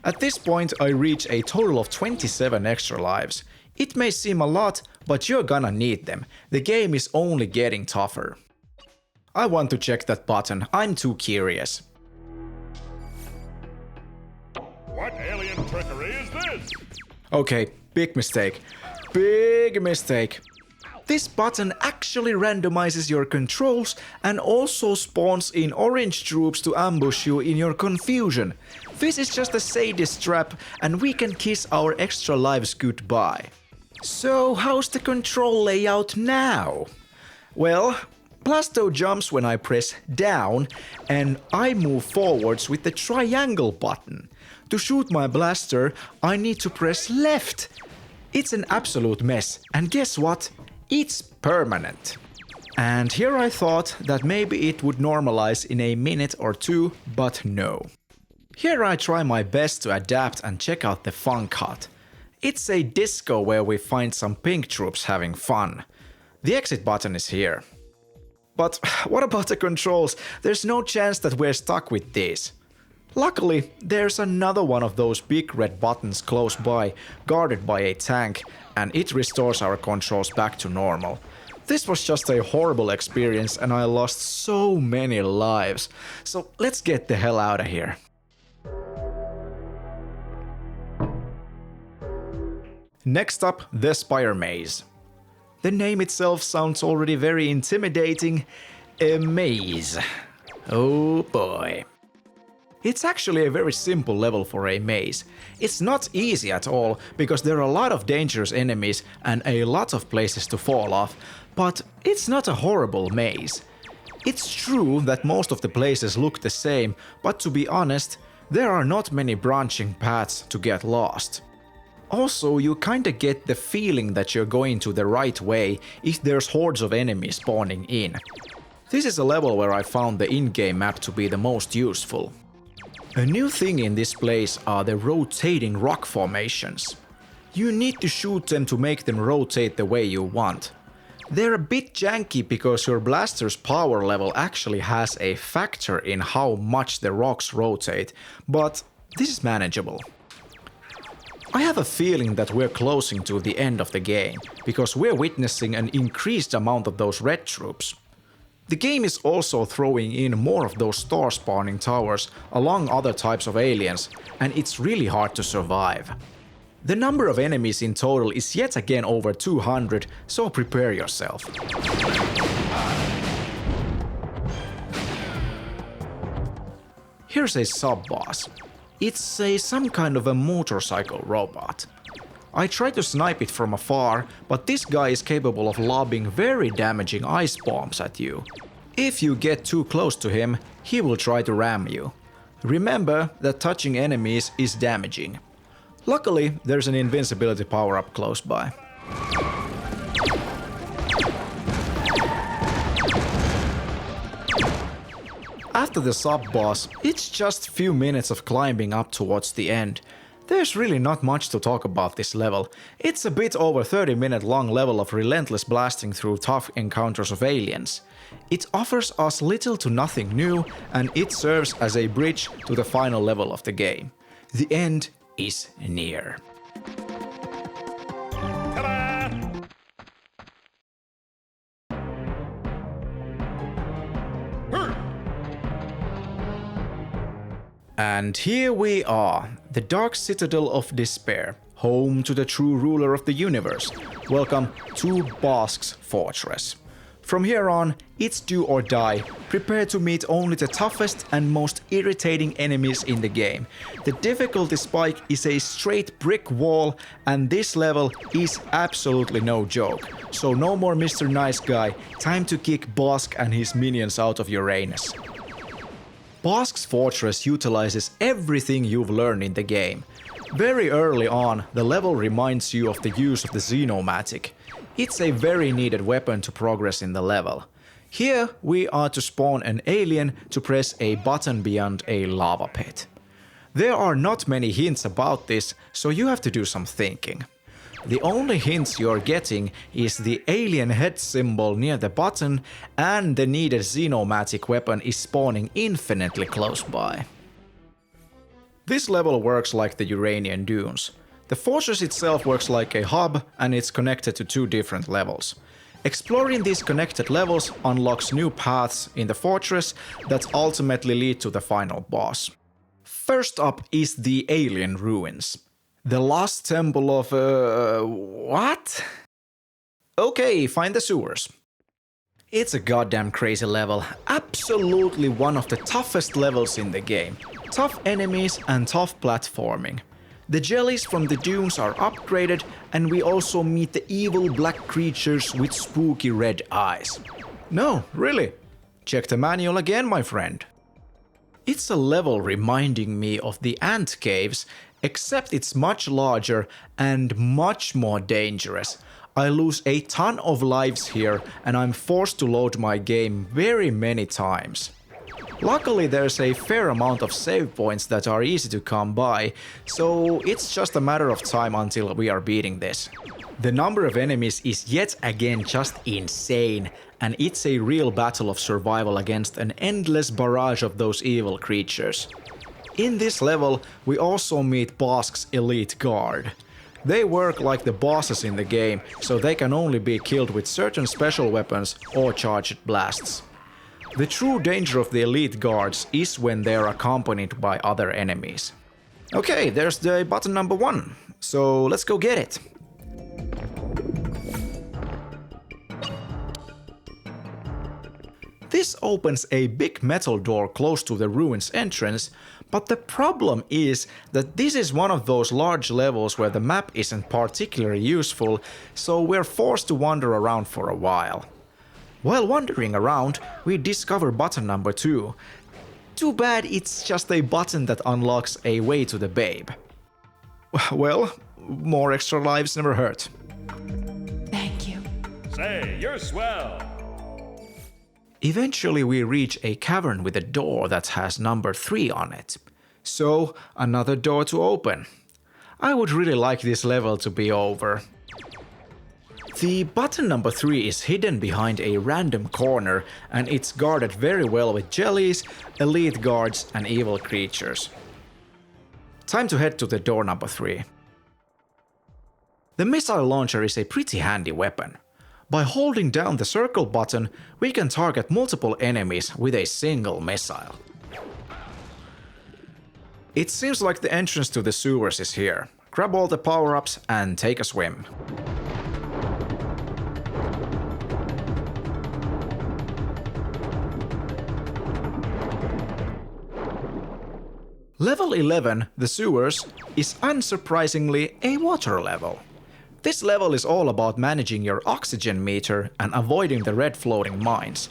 At this point I reach a total of 27 extra lives. It may seem a lot, but you're gonna need them. The game is only getting tougher. I want to check that button, I'm too curious. What alien trickery is this? Okay, big mistake. Big mistake. This button actually randomizes your controls and also spawns in orange troops to ambush you in your confusion. This is just a sadist trap and we can kiss our extra lives goodbye. So how's the control layout now? Well, Blasto jumps when I press down and I move forwards with the triangle button. To shoot my blaster, I need to press left. It's an absolute mess, and guess what? It's permanent. And here I thought that maybe it would normalize in a minute or two, but no. Here I try my best to adapt and check out the Funk Hut. It's a disco where we find some pink troops having fun. The exit button is here. But what about the controls? There's no chance that we're stuck with these. Luckily, there's another one of those big red buttons close by, guarded by a tank, and it restores our controls back to normal. This was just a horrible experience and I lost so many lives, so let's get the hell out of here. Next up, the Spire Maze. The name itself sounds already very intimidating. A maze. Oh boy. It's actually a very simple level for a maze. It's not easy at all, because there are a lot of dangerous enemies and a lot of places to fall off, but it's not a horrible maze. It's true that most of the places look the same, but to be honest, there are not many branching paths to get lost. Also, you kinda get the feeling that you're going to the right way if there's hordes of enemies spawning in. This is a level where I found the in-game map to be the most useful. A new thing in this place are the rotating rock formations. You need to shoot them to make them rotate the way you want. They're a bit janky because your blaster's power level actually has a factor in how much the rocks rotate, but this is manageable. I have a feeling that we're closing to the end of the game, because we're witnessing an increased amount of those red troops. The game is also throwing in more of those star spawning towers along other types of aliens, and it's really hard to survive. The number of enemies in total is yet again over 200, so prepare yourself. Here's a sub-boss. It's some kind of a motorcycle robot. I tried to snipe it from afar, but this guy is capable of lobbing very damaging ice bombs at you. If you get too close to him, he will try to ram you. Remember that touching enemies is damaging. Luckily, there's an invincibility power-up close by. After the sub-boss, it's just few minutes of climbing up towards the end. There's really not much to talk about this level. It's a bit over 30-minute long level of relentless blasting through tough encounters of aliens. It offers us little to nothing new, and it serves as a bridge to the final level of the game. The end is near. And here we are, the Dark Citadel of Despair, home to the true ruler of the universe. Welcome to Bosc's fortress. From here on, it's do or die. Prepare to meet only the toughest and most irritating enemies in the game. The difficulty spike is a straight brick wall, and this level is absolutely no joke. So no more Mr. Nice Guy, time to kick Bosc and his minions out of Uranus. Bosc's fortress utilizes everything you've learned in the game. Very early on, the level reminds you of the use of the Xenomatic. It's a very needed weapon to progress in the level. Here we are to spawn an alien to press a button beyond a lava pit. There are not many hints about this, so you have to do some thinking. The only hints you're getting is the alien head symbol near the button, and the needed Xenomatic weapon is spawning infinitely close by. This level works like the Uranian Dunes. The fortress itself works like a hub, and it's connected to two different levels. Exploring these connected levels unlocks new paths in the fortress that ultimately lead to the final boss. First up is the Alien Ruins. The Lost Temple of... what? Okay, find the sewers. It's a goddamn crazy level, absolutely one of the toughest levels in the game. Tough enemies and tough platforming. The jellies from the dunes are upgraded, and we also meet the evil black creatures with spooky red eyes. No, really. Check the manual again, my friend. It's a level reminding me of the ant caves, except it's much larger and much more dangerous. I lose a ton of lives here, and I'm forced to load my game very many times. Luckily, there's a fair amount of save points that are easy to come by, so it's just a matter of time until we are beating this. The number of enemies is yet again just insane, and it's a real battle of survival against an endless barrage of those evil creatures. In this level, we also meet Bosc's elite guard. They work like the bosses in the game, so they can only be killed with certain special weapons or charged blasts. The true danger of the elite guards is when they are accompanied by other enemies. Okay, there's the button number 1, so let's go get it. This opens a big metal door close to the ruins entrance, but the problem is that this is one of those large levels where the map isn't particularly useful, so we're forced to wander around for a while. While wandering around, we discover button number 2. Too bad it's just a button that unlocks a way to the babe. Well, more extra lives never hurt. Thank you. Say, you're swell. Eventually we reach a cavern with a door that has number 3 on it. So, another door to open. I would really like this level to be over. The button number 3 is hidden behind a random corner and it's guarded very well with jellies, elite guards and evil creatures. Time to head to the door number 3. The missile launcher is a pretty handy weapon. By holding down the circle button, we can target multiple enemies with a single missile. It seems like the entrance to the sewers is here. Grab all the power-ups and take a swim. Level 11, the sewers, is unsurprisingly a water level. This level is all about managing your oxygen meter and avoiding the red floating mines.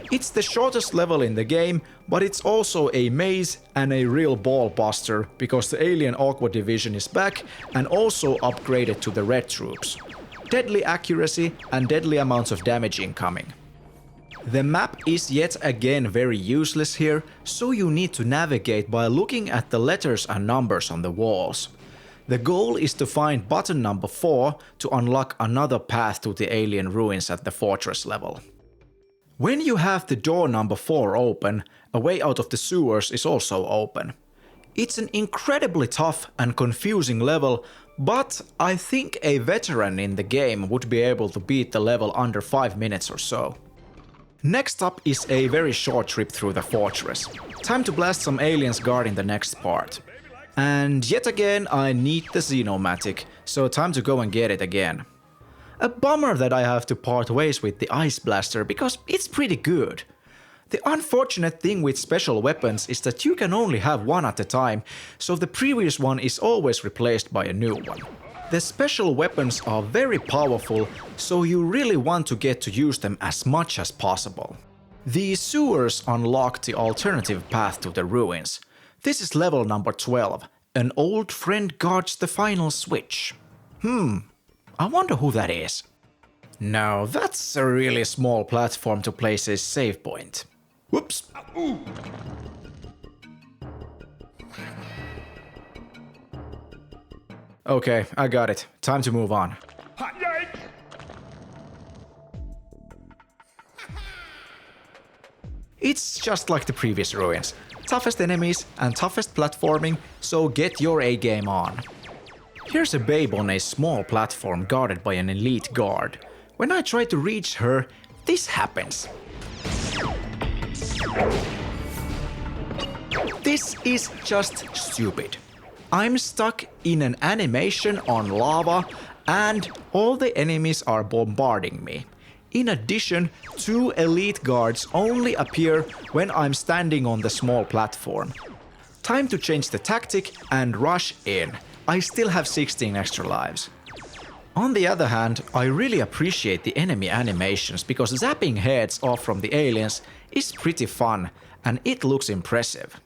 It's the shortest level in the game, but it's also a maze and a real ball buster because the alien Aqua division is back and also upgraded to the red troops. Deadly accuracy and deadly amounts of damage incoming. The map is yet again very useless here, so you need to navigate by looking at the letters and numbers on the walls. The goal is to find button number 4 to unlock another path to the alien ruins at the fortress level. When you have the door number 4 open, a way out of the sewers is also open. It's an incredibly tough and confusing level, but I think a veteran in the game would be able to beat the level under 5 minutes or so. Next up is a very short trip through the fortress. Time to blast some aliens guarding the next part. And yet again I need the Xenomatic, so time to go and get it again. A bummer that I have to part ways with the Ice Blaster because it's pretty good. The unfortunate thing with special weapons is that you can only have one at a time, so the previous one is always replaced by a new one. The special weapons are very powerful, so you really want to get to use them as much as possible. The sewers unlock the alternative path to the ruins. This is level number 12. An old friend guards the final switch. I wonder who that is. Now that's a really small platform to place a save point. Whoops. Okay, I got it. Time to move on. Yikes! It's just like the previous ruins. Toughest enemies and toughest platforming, so get your A-game on. Here's a babe on a small platform guarded by an elite guard. When I try to reach her, this happens. This is just stupid. I'm stuck in an animation on lava and all the enemies are bombarding me. In addition, 2 elite guards only appear when I'm standing on the small platform. Time to change the tactic and rush in. I still have 16 extra lives. On the other hand, I really appreciate the enemy animations because zapping heads off from the aliens is pretty fun and it looks impressive.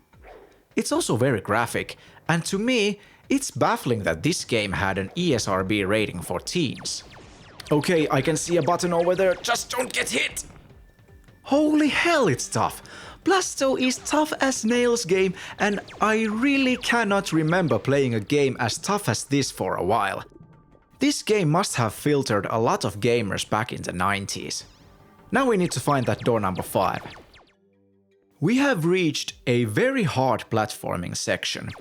It's also very graphic, and to me, it's baffling that this game had an ESRB rating for teens. Okay, I can see a button over there, just don't get hit! Holy hell, it's tough! Blasto is tough as nails game, and I really cannot remember playing a game as tough as this for a while. This game must have filtered a lot of gamers back in the 90s. Now we need to find that door number 5. We have reached a very hard platforming section.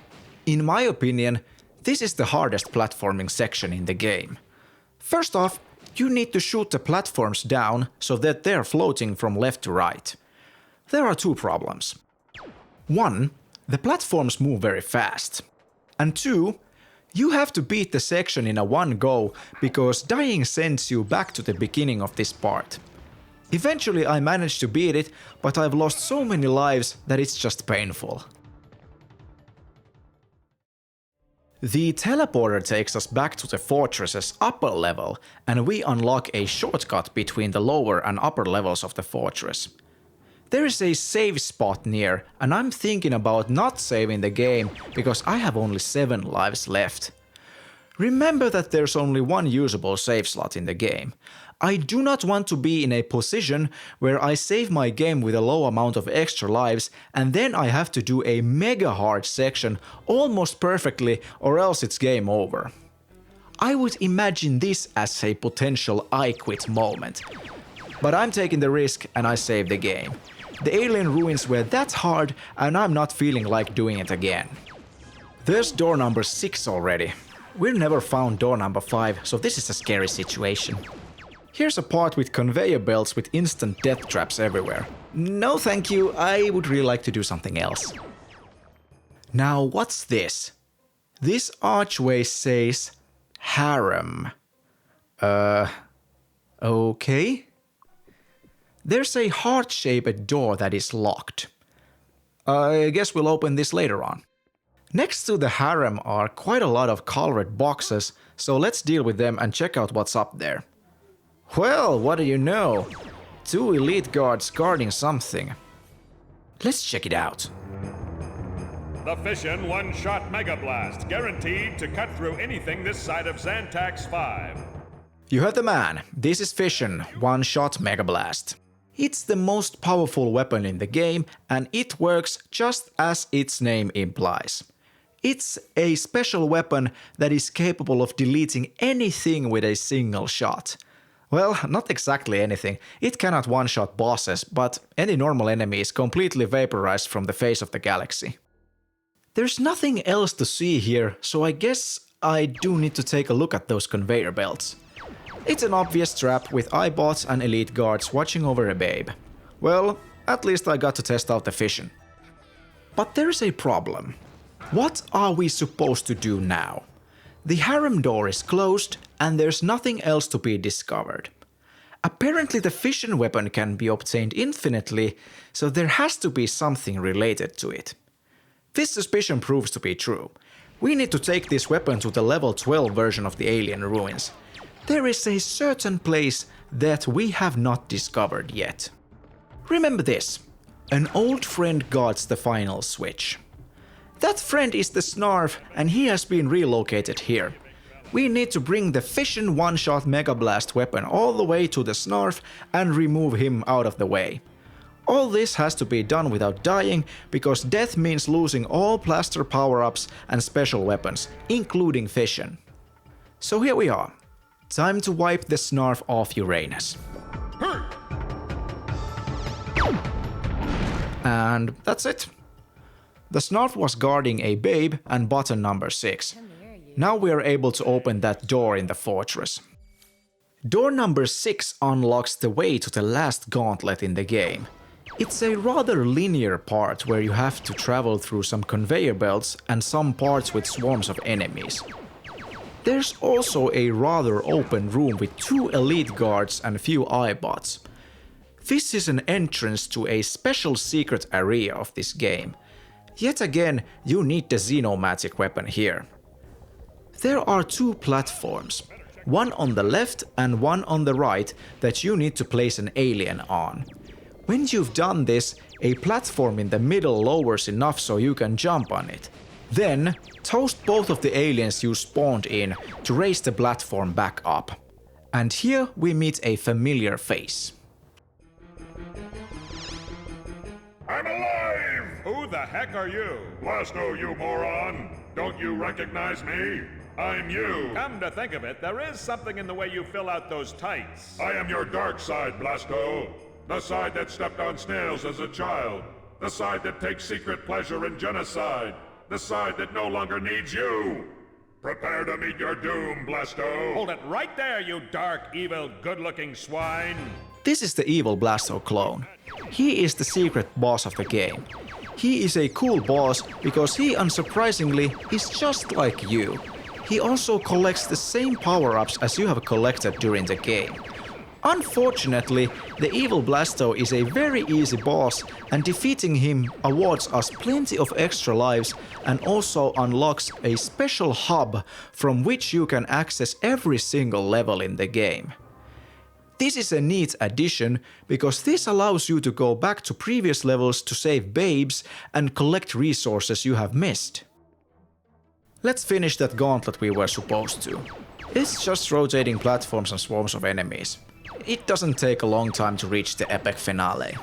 In my opinion, this is the hardest platforming section in the game. First off, you need to shoot the platforms down so that they're floating from left to right. There are two problems. One, the platforms move very fast. And two, you have to beat the section in a one go because dying sends you back to the beginning of this part. Eventually I managed to beat it, but I've lost so many lives that it's just painful. The teleporter takes us back to the fortress's upper level, and we unlock a shortcut between the lower and upper levels of the fortress. There is a save spot near, and I'm thinking about not saving the game because I have only 7 lives left. Remember that there's only one usable save slot in the game. I do not want to be in a position where I save my game with a low amount of extra lives and then I have to do a mega hard section almost perfectly or else it's game over. I would imagine this as a potential I quit moment. But I'm taking the risk and I save the game. The alien ruins were that hard and I'm not feeling like doing it again. There's door number 6 already. We never found door number 5, so this is a scary situation. Here's a part with conveyor belts with instant death traps everywhere. No thank you, I would really like to do something else. Now what's this? This archway says harem. Okay. There's a heart-shaped door that is locked. I guess we'll open this later on. Next to the harem are quite a lot of colored boxes, so let's deal with them and check out what's up there. Well, what do you know? 2 elite guards guarding something. Let's check it out. The Fission one-shot Mega Blast, guaranteed to cut through anything this side of Xantax 5. You heard the man. This is Fission one-shot Mega Blast. It's the most powerful weapon in the game, and it works just as its name implies. It's a special weapon that is capable of deleting anything with a single shot. Well, not exactly anything. It cannot one-shot bosses, but any normal enemy is completely vaporized from the face of the galaxy. There's nothing else to see here, so I guess I do need to take a look at those conveyor belts. It's an obvious trap with iBots and elite guards watching over a babe. Well, at least I got to test out the fission. But there's a problem. What are we supposed to do now? The harem door is closed and there's nothing else to be discovered. Apparently the fission weapon can be obtained infinitely, so there has to be something related to it. This suspicion proves to be true. We need to take this weapon to the level 12 version of the alien ruins. There is a certain place that we have not discovered yet. Remember this. An old friend guards the final switch. That friend is the Snarf and he has been relocated here. We need to bring the Fission one-shot Mega Blast weapon all the way to the Snarf and remove him out of the way. All this has to be done without dying, because death means losing all plaster power-ups and special weapons, including Fission. So here we are. Time to wipe the Snarf off Uranus. And that's it. The Snarf was guarding a babe and button number 6. Now we are able to open that door in the fortress. Door number 6 unlocks the way to the last gauntlet in the game. It's a rather linear part where you have to travel through some conveyor belts and some parts with swarms of enemies. There's also a rather open room with 2 elite guards and a few iBots. This is an entrance to a special secret area of this game. Yet again, you need the Xenomatic weapon here. There are 2 platforms, one on the left and one on the right, that you need to place an alien on. When you've done this, a platform in the middle lowers enough so you can jump on it. Then, toast both of the aliens you spawned in to raise the platform back up. And here we meet a familiar face. I'm alive! Who the heck are you? Blasto, you moron! Don't you recognize me? I'm you! Come to think of it, there is something in the way you fill out those tights. I am your dark side, Blasto. The side that stepped on snails as a child. The side that takes secret pleasure in genocide. The side that no longer needs you. Prepare to meet your doom, Blasto. Hold it right there, you dark, evil, good-looking swine. This is the evil Blasto clone. He is the secret boss of the game. He is a cool boss because he, unsurprisingly, is just like you. He also collects the same power-ups as you have collected during the game. Unfortunately, the evil Blasto is a very easy boss, and defeating him awards us plenty of extra lives and also unlocks a special hub from which you can access every single level in the game. This is a neat addition because this allows you to go back to previous levels to save babes and collect resources you have missed. Let's finish that gauntlet we were supposed to. It's just rotating platforms and swarms of enemies. It doesn't take a long time to reach the epic finale.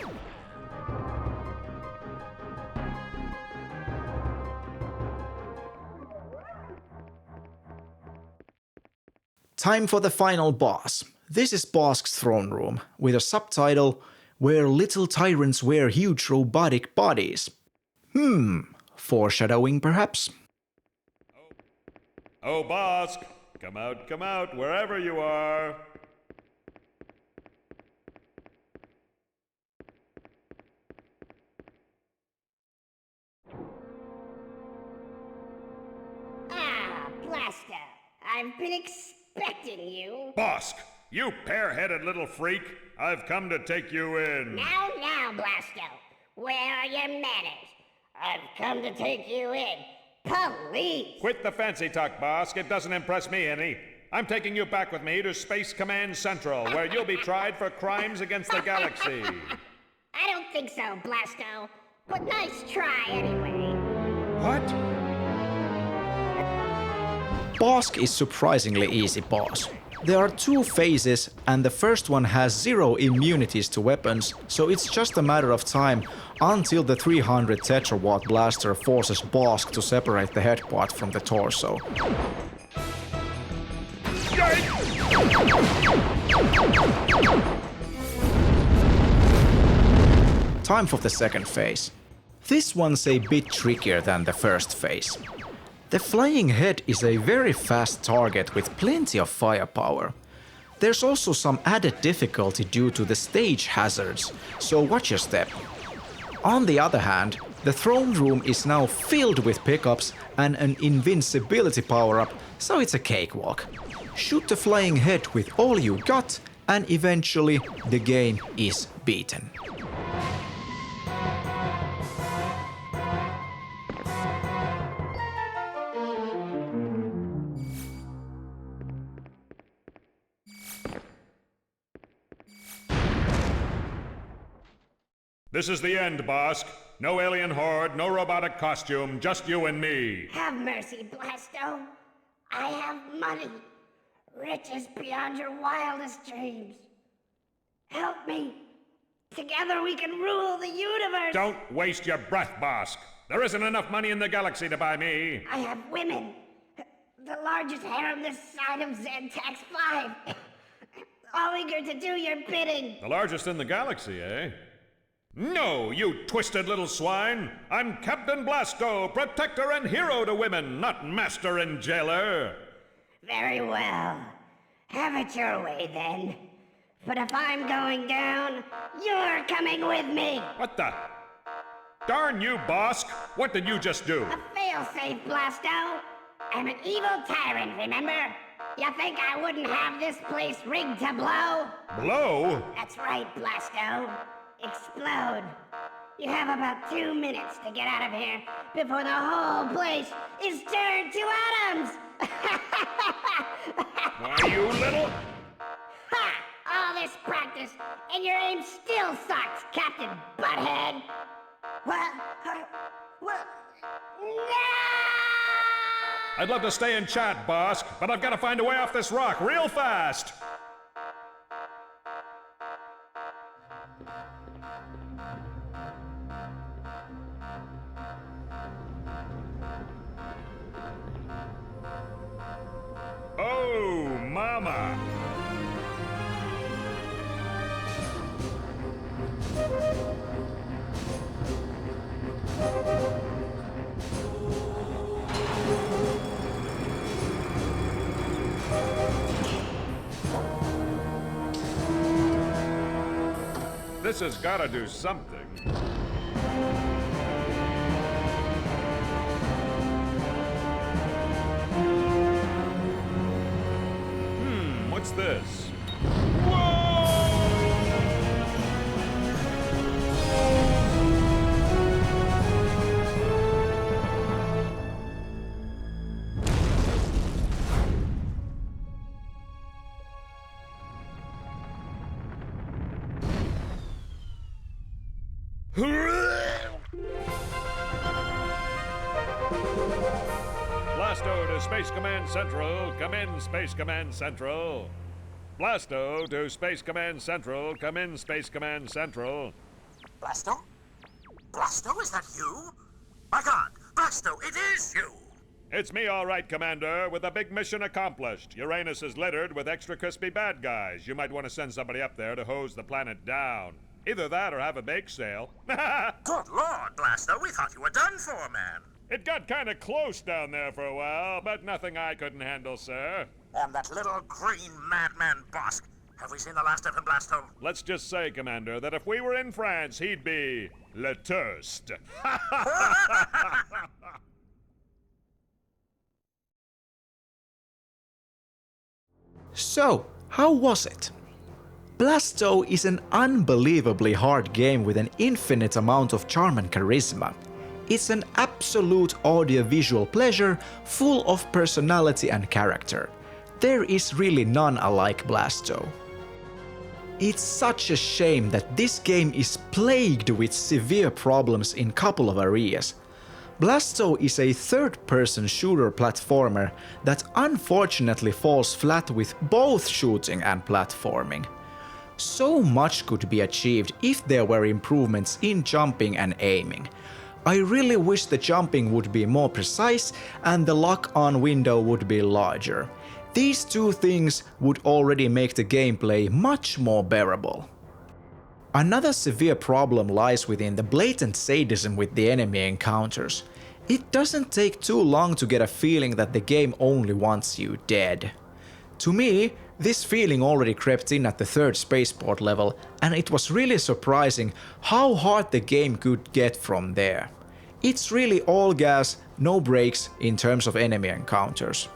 Time for the final boss. This is Bosc's throne room, with a subtitle, "Where little tyrants wear huge robotic bodies." Foreshadowing perhaps? Oh, Bosc, come out, wherever you are. Ah, Blasto, I've been expecting you. Bosc, you pear-headed little freak. I've come to take you in. Now, Blasto, where are your manners? I've come to take you in. Police! Quit the fancy talk, Bosc. It doesn't impress me any. I'm taking you back with me to Space Command Central, where you'll be tried for crimes against the galaxy. I don't think so, Blasto. But nice try anyway. What? Bosc is surprisingly easy boss. There are 2 phases, and the first one has 0 immunities to weapons, so it's just a matter of time until the 300 tetrawatt blaster forces Bosc to separate the head part from the torso. Time for the second phase. This one's a bit trickier than the first phase. The flying head is a very fast target with plenty of firepower. There's also some added difficulty due to the stage hazards, so watch your step. On the other hand, the throne room is now filled with pickups and an invincibility power-up, so it's a cakewalk. Shoot the flying head with all you got, and eventually the game is beaten. This is the end, Bosc. No alien horde, no robotic costume, just you and me. Have mercy, Blasto. I have money. Riches beyond your wildest dreams. Help me. Together we can rule the universe. Don't waste your breath, Bosc. There isn't enough money in the galaxy to buy me. I have women. The largest harem this side of Zantax 5. All eager to do your bidding. The largest in the galaxy, eh? No, you twisted little swine! I'm Captain Blasto, protector and hero to women, not master and jailer! Very well. Have it your way, then. But if I'm going down, you're coming with me! What the? Darn you, Bosc! What did you just do? A failsafe, Blasto! I'm an evil tyrant, remember? You think I wouldn't have this place rigged to blow? Blow? That's right, Blasto. Explode. You have about 2 minutes to get out of here before the whole place is turned to atoms! Why, you little... Ha! All this practice, and your aim still sucks, Captain Butthead! What? What? No! I'd love to stay and chat, Bosc, but I've got to find a way off this rock real fast! Oh, mama! This has gotta do something. What's this? Blasto to Space Command Central. Come in, Space Command Central. Blasto to Space Command Central. Come in, Space Command Central. Blasto? Blasto, is that you? My God, Blasto, it is you! It's me, all right, Commander, with a big mission accomplished. Uranus is littered with extra crispy bad guys. You might want to send somebody up there to hose the planet down. Either that or have a bake sale. Good Lord, Blasto, we thought you were done for, man. It got kind of close down there for a while, but nothing I couldn't handle, sir. And that little green madman Bosc. Have we seen the last of him, Blasto? Let's just say, Commander, that if we were in France, he'd be Le Toast. So, how was it? Blasto is an unbelievably hard game with an infinite amount of charm and charisma. It's an absolute audio-visual pleasure, full of personality and character. There is really none alike Blasto. It's such a shame that this game is plagued with severe problems in a couple of areas. Blasto is a third-person shooter platformer that unfortunately falls flat with both shooting and platforming. So much could be achieved if there were improvements in jumping and aiming. I really wish the jumping would be more precise and the lock-on window would be larger. These two things would already make the gameplay much more bearable. Another severe problem lies within the blatant sadism with the enemy encounters. It doesn't take too long to get a feeling that the game only wants you dead. To me, this feeling already crept in at the third spaceport level, and it was really surprising how hard the game could get from there. It's really all gas, no brakes in terms of enemy encounters.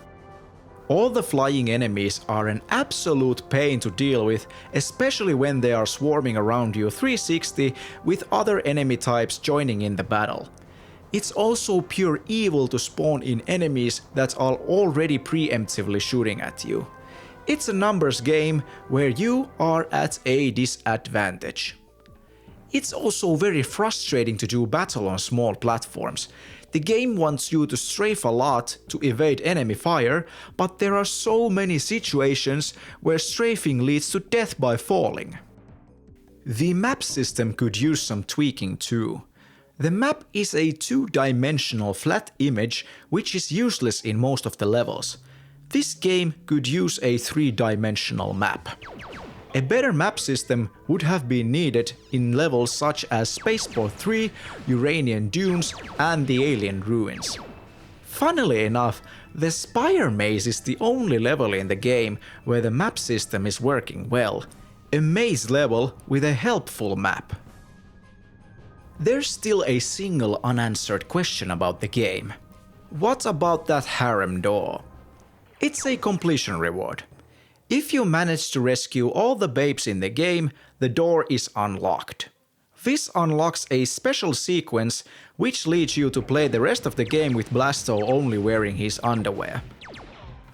All the flying enemies are an absolute pain to deal with, especially when they are swarming around you 360 with other enemy types joining in the battle. It's also pure evil to spawn in enemies that are already preemptively shooting at you. It's a numbers game where you are at a disadvantage. It's also very frustrating to do battle on small platforms. The game wants you to strafe a lot to evade enemy fire, but there are so many situations where strafing leads to death by falling. The map system could use some tweaking too. The map is a two-dimensional flat image which is useless in most of the levels. This game could use a three-dimensional map. A better map system would have been needed in levels such as Spaceport 3, Uranian Dunes and the Alien Ruins. Funnily enough, the Spire Maze is the only level in the game where the map system is working well. A maze level with a helpful map. There's still a single unanswered question about the game. What about that harem door? It's a completion reward. If you manage to rescue all the babes in the game, the door is unlocked. This unlocks a special sequence which leads you to play the rest of the game with Blasto only wearing his underwear.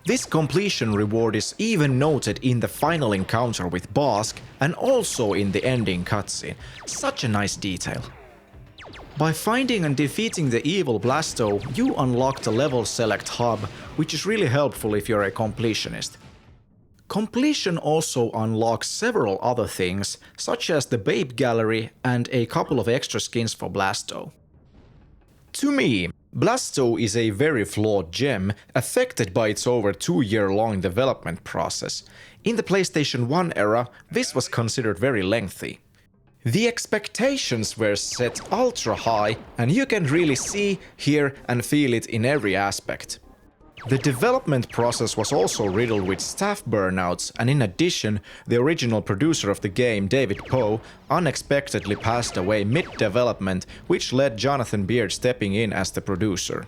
This completion reward is even noted in the final encounter with Bosc and also in the ending cutscene. Such a nice detail. By finding and defeating the evil Blasto, you unlock the level select hub, which is really helpful if you're a completionist. Completion also unlocks several other things, such as the Babe Gallery and a couple of extra skins for Blasto. To me, Blasto is a very flawed gem, affected by its over 2-year-long development process. In the PlayStation 1 era, this was considered very lengthy. The expectations were set ultra high, and you can really see, hear and feel it in every aspect. The development process was also riddled with staff burnouts, and in addition, the original producer of the game, David Poe, unexpectedly passed away mid-development, which led Jonathan Beard stepping in as the producer.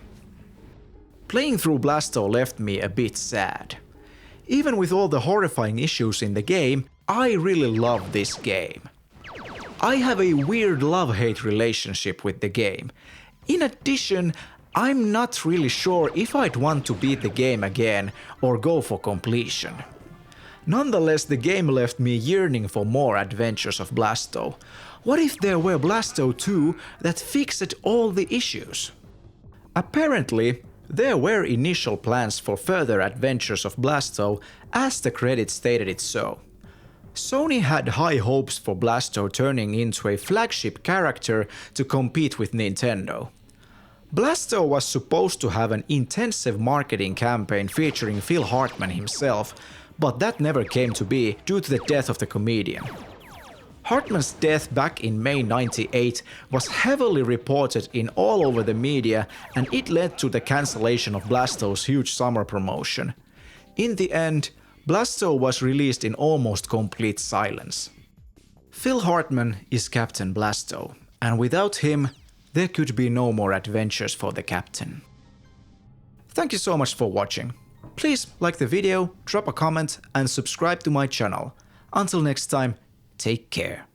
Playing through Blasto left me a bit sad. Even with all the horrifying issues in the game, I really love this game. I have a weird love-hate relationship with the game. In addition, I'm not really sure if I'd want to beat the game again or go for completion. Nonetheless, the game left me yearning for more adventures of Blasto. What if there were Blasto 2 that fixed all the issues? Apparently, there were initial plans for further adventures of Blasto, as the credits stated it so. Sony had high hopes for Blasto turning into a flagship character to compete with Nintendo. Blasto was supposed to have an intensive marketing campaign featuring Phil Hartman himself, but that never came to be due to the death of the comedian. Hartman's death back in May '98 was heavily reported in all over the media, and it led to the cancellation of Blasto's huge summer promotion. In the end, Blasto was released in almost complete silence. Phil Hartman is Captain Blasto, and without him, there could be no more adventures for the captain. Thank you so much for watching. Please like the video, drop a comment and subscribe to my channel. Until next time, take care.